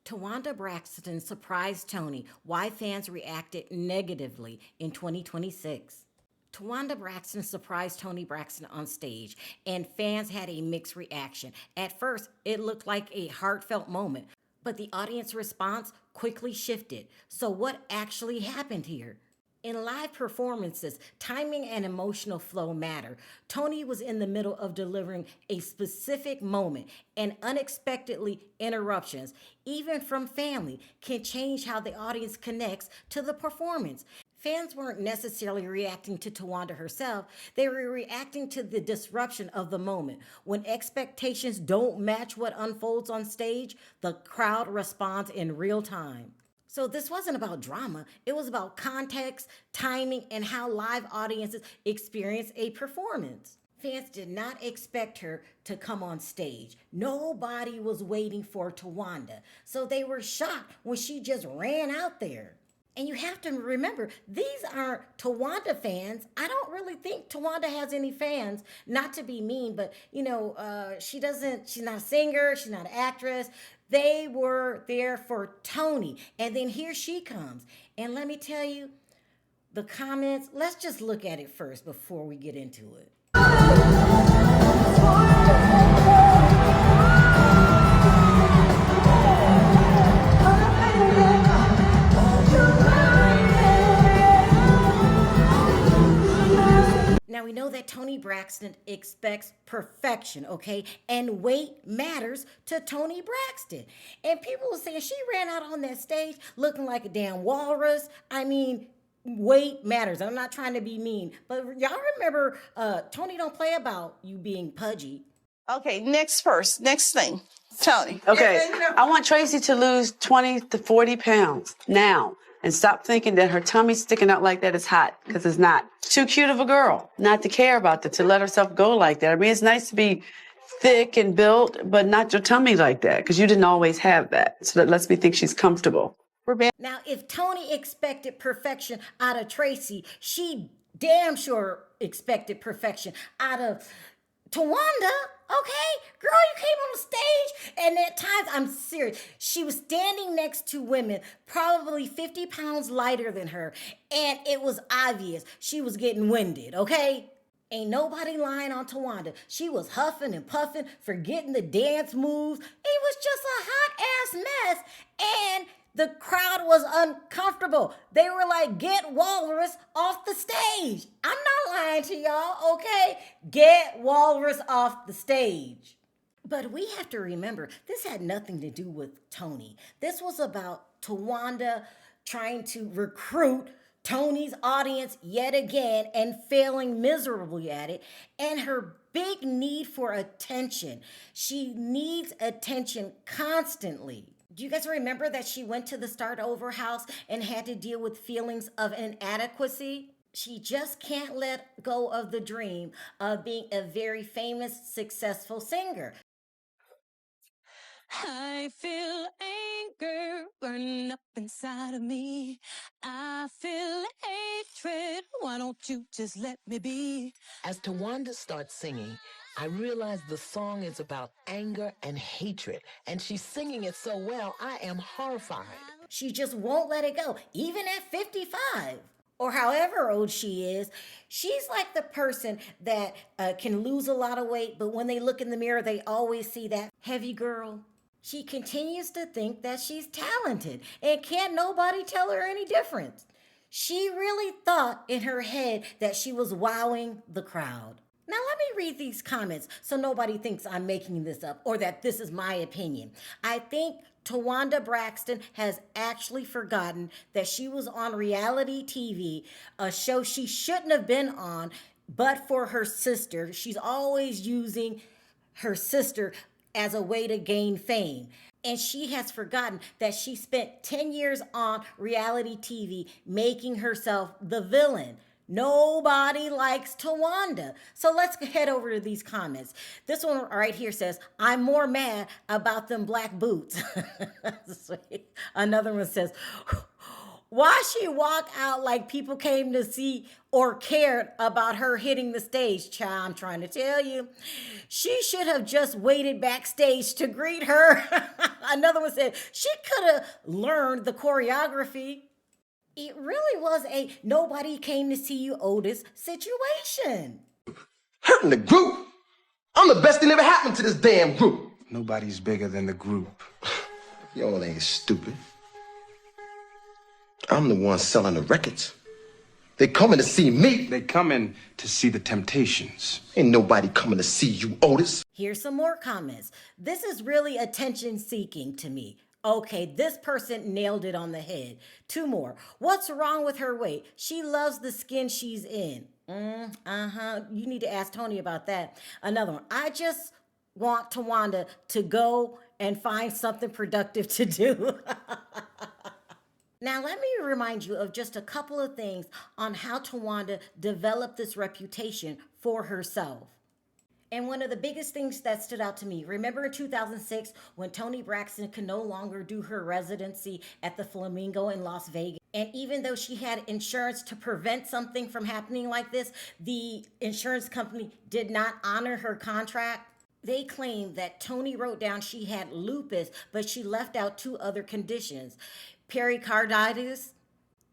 Towanda Braxton surprised Toni. Why fans reacted negatively in 2026. Towanda Braxton surprised Toni Braxton on stage, and fans had a mixed reaction. At first, it looked like a heartfelt moment, but the audience response quickly shifted. So, what actually happened here? In live performances, timing and emotional flow matter. Toni was in the middle of delivering a specific moment, and unexpectedly, interruptions, even from family, can change how the audience connects to the performance. Fans weren't necessarily reacting to Towanda herself, they were reacting to the disruption of the moment. When expectations don't match what unfolds on stage, the crowd responds in real time. So this wasn't about drama. It was about context, timing, and how live audiences experience a performance. Fans did not expect her to come on stage. Nobody was waiting for Towanda. So they were shocked when she just ran out there. And you have to remember, these aren't Towanda fans. I don't really think Towanda has any fans, not to be mean, but she's not a singer, she's not an actress. They were there for Toni. And then here she comes. And let me tell you, the comments, let's just look at it first before we get into it. Now we know that Toni Braxton expects perfection, okay? And weight matters to Toni Braxton. And people were saying she ran out on that stage looking like a damn walrus. I mean, weight matters. I'm not trying to be mean, but y'all remember Toni don't play about you being pudgy. Okay, next thing. Toni. Okay, I want Tracy to lose 20 to 40 pounds now. And stop thinking that her tummy sticking out like that is hot, because it's not. Too cute of a girl not to care about that, to let herself go like that. I mean, it's nice to be thick and built, but not your tummy like that, because you didn't always have that. So that lets me think she's comfortable. Now, if Toni expected perfection out of Tracy, she damn sure expected perfection out of Towanda. Okay, girl, you came on the stage, and at times, I'm serious, she was standing next to women probably 50 pounds lighter than her, and it was obvious she was getting winded, okay? Ain't nobody lying on Towanda. She was huffing and puffing, forgetting the dance moves. It was just a hot-ass mess, and the crowd was uncomfortable. They were like, get Walrus off the stage. I'm not lying to y'all, okay? Get Walrus off the stage. But we have to remember, this had nothing to do with Toni. This was about Towanda trying to recruit Toni's audience yet again and failing miserably at it, and her big need for attention. She needs attention constantly. Do you guys remember that she went to the Start Over house and had to deal with feelings of inadequacy? She just can't let go of the dream of being a very famous, successful singer. I feel anger burning up inside of me. I feel hatred. Why don't you just let me be? As Towanda starts singing, I realize the song is about anger and hatred, and she's singing it so well, I am horrified. She just won't let it go, even at 55. Or however old she is, she's like the person that can lose a lot of weight, but when they look in the mirror, they always see that heavy girl. She continues to think that she's talented, and can't nobody tell her any difference. She really thought in her head that she was wowing the crowd. Now let me read these comments so nobody thinks I'm making this up or that this is my opinion. I think Towanda Braxton has actually forgotten that she was on reality TV, a show she shouldn't have been on, but for her sister. She's always using her sister as a way to gain fame. And she has forgotten that she spent 10 years on reality TV making herself the villain. Nobody likes Towanda. So let's head over to these comments. This one right here says, I'm more mad about them black boots. Another one says, Why she walk out like people came to see or cared about her hitting the stage? Child, I'm trying to tell you. She should have just waited backstage to greet her. Another one said she could have learned the choreography. It really was a nobody came to see you, Otis situation. Hurting the group? I'm the best thing ever happened to this damn group. Nobody's bigger than the group. Y'all ain't stupid. I'm the one selling the records. They coming to see me. They coming to see the Temptations. Ain't nobody coming to see you, Otis. Here's some more comments. This is really attention seeking to me. Okay, this person nailed it on the head. Two more. What's wrong with her weight? She loves the skin she's in. You need to ask Toni about that. Another one. I just want Towanda to go and find something productive to do. Now, let me remind you of just a couple of things on how Towanda developed this reputation for herself. And one of the biggest things that stood out to me, remember in 2006 when Toni Braxton could no longer do her residency at the Flamingo in Las Vegas? And even though she had insurance to prevent something from happening like this, the insurance company did not honor her contract. They claimed that Toni wrote down she had lupus, but she left out two other conditions, pericarditis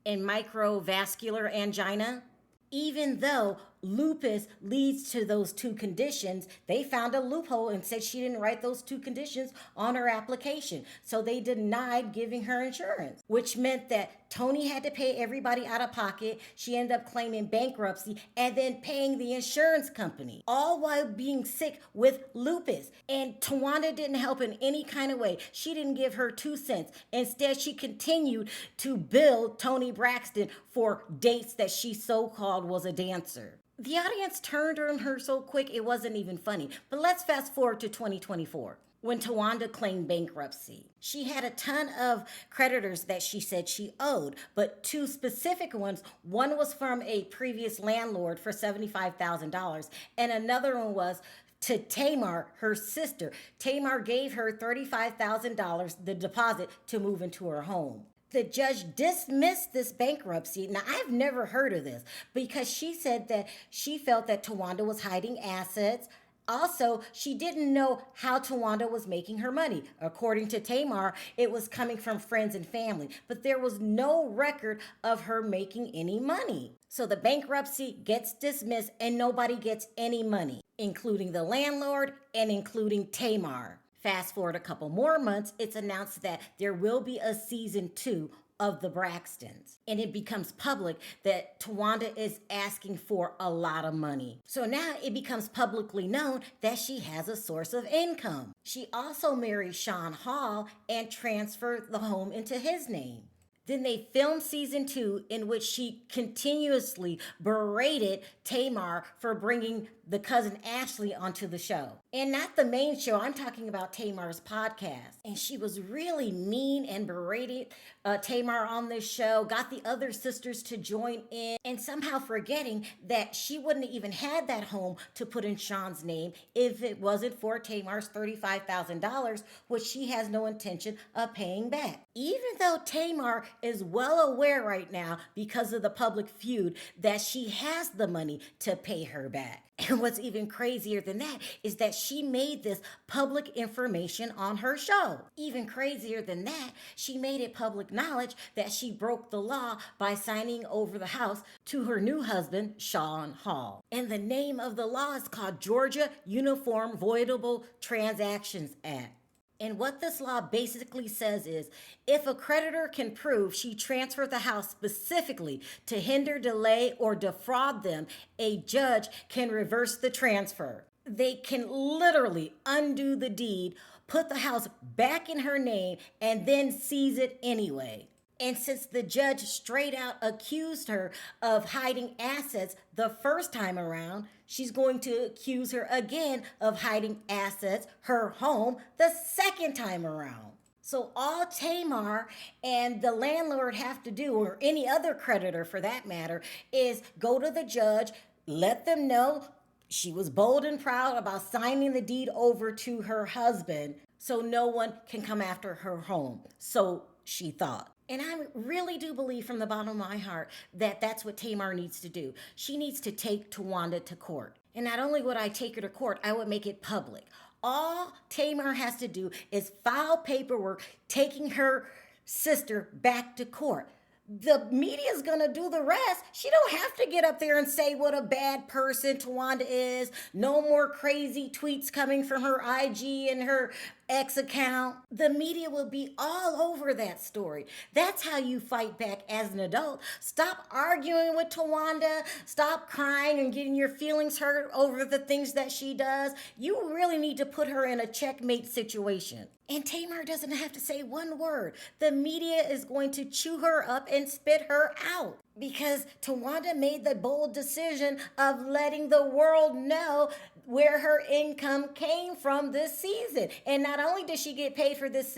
and microvascular angina. Even though lupus leads to those two conditions, they found a loophole and said she didn't write those two conditions on her application. So they denied giving her insurance, which meant that Toni had to pay everybody out of pocket. She ended up claiming bankruptcy and then paying the insurance company, all while being sick with lupus. And Towanda didn't help in any kind of way. She didn't give her 2 cents. Instead, she continued to bill Toni Braxton for dates that she so-called was a dancer. The audience turned on her so quick it wasn't even funny. But let's fast forward to 2024. When Towanda claimed bankruptcy, she had a ton of creditors that she said she owed, but two specific ones. One was from a previous landlord for $75,000, and another one was to Tamar, her sister. Tamar gave her $35,000, the deposit, to move into her home. The judge dismissed this bankruptcy. Now, I've never heard of this because she said that she felt that Towanda was hiding assets. Also, she didn't know how Towanda was making her money. According to Tamar, it was coming from friends and family, but there was no record of her making any money. So the bankruptcy gets dismissed and nobody gets any money, including the landlord and including Tamar. Fast forward a couple more months, it's announced that there will be a season 2 of the Braxtons. And it becomes public that Towanda is asking for a lot of money. So now it becomes publicly known that she has a source of income. She also married Sean Hall and transferred the home into his name. Then they filmed season 2, in which she continuously berated Tamar for bringing the cousin Ashley onto the show. And not the main show, I'm talking about Tamar's podcast. And she was really mean and berated Tamar on this show, got the other sisters to join in, and somehow forgetting that she wouldn't have even had that home to put in Sean's name if it wasn't for Tamar's $35,000, which she has no intention of paying back. Even though Tamar is well aware right now, because of the public feud, that she has the money to pay her back. And what's even crazier than that is that she made this public information on her show. Even crazier than that, she made it public knowledge that she broke the law by signing over the house to her new husband, Sean Hall. And the name of the law is called Georgia Uniform Voidable Transactions Act. And what this law basically says is, if a creditor can prove she transferred the house specifically to hinder, delay, or defraud them, a judge can reverse the transfer. They can literally undo the deed, put the house back in her name, and then seize it anyway. And since the judge straight out accused her of hiding assets the first time around, she's going to accuse her again of hiding assets, her home, the second time around. So all Tamar and the landlord have to do, or any other creditor for that matter, is go to the judge, let them know she was bold and proud about signing the deed over to her husband so no one can come after her home. So she thought. And I really do believe from the bottom of my heart that that's what Tamar needs to do. She needs to take Towanda to court. And not only would I take her to court, I would make it public. All Tamar has to do is file paperwork taking her sister back to court. The media's gonna do the rest. She don't have to get up there and say what a bad person Towanda is. No more crazy tweets coming from her IG and her X account. The media will be all over that story. That's how you fight back as an adult. Stop arguing with Towanda. Stop crying and getting your feelings hurt over the things that she does. You really need to put her in a checkmate situation. And Tamar doesn't have to say one word. The media is going to chew her up and spit her out. Because Towanda made the bold decision of letting the world know where her income came from this season. And not only did she get paid for this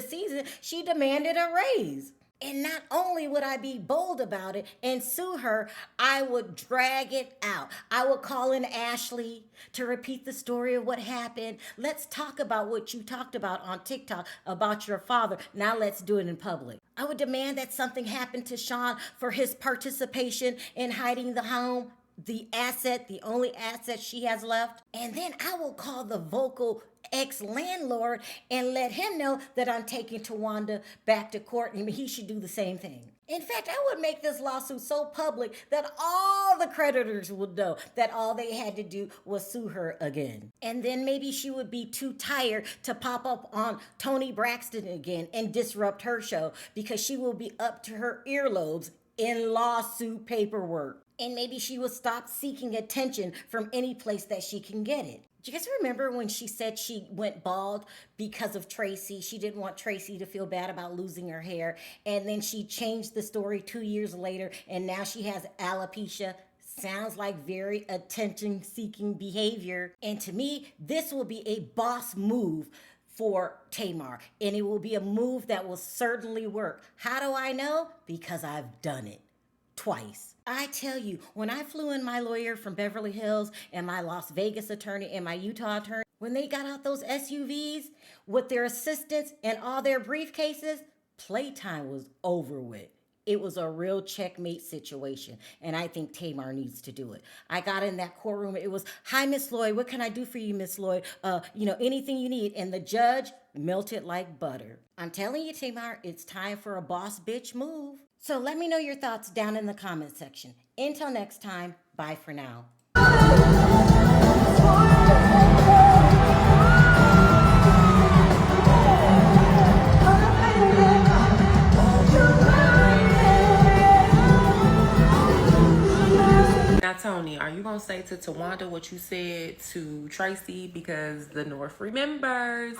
season, she demanded a raise. And not only would I be bold about it and sue her, I would drag it out. I would call in Ashley to repeat the story of what happened. Let's talk about what you talked about on TikTok about your father. Now let's do it in public. I would demand that something happened to Sean for his participation in hiding the home, the asset, the only asset she has left. And then I will call the vocal ex-landlord and let him know that I'm taking Towanda back to court and he should do the same thing. In fact, I would make this lawsuit so public that all the creditors would know that all they had to do was sue her again. And then maybe she would be too tired to pop up on Toni Braxton again and disrupt her show because she will be up to her earlobes in lawsuit paperwork. And maybe she will stop seeking attention from any place that she can get it. Do you guys remember when she said she went bald because of Tracy? She didn't want Tracy to feel bad about losing her hair. And then she changed the story 2 years later, and now she has alopecia. Sounds like very attention-seeking behavior. And to me, this will be a boss move for Tamar. And it will be a move that will certainly work. How do I know? Because I've done it twice. I tell you, when I flew in my lawyer from Beverly Hills and my Las Vegas attorney and my Utah attorney, when they got out those SUVs with their assistants and all their briefcases, playtime was over with. It was a real checkmate situation, and I think Tamar needs to do it. I got in that courtroom. It was, "Hi, Miss Lloyd. What can I do for you, Miss Lloyd? Anything you need." And the judge melted like butter. I'm telling you, Tamar, it's time for a boss bitch move. So let me know your thoughts down in the comment section. Until next time, bye for now. Now, Toni, are you going to say to Towanda what you said to Tracy because the North remembers?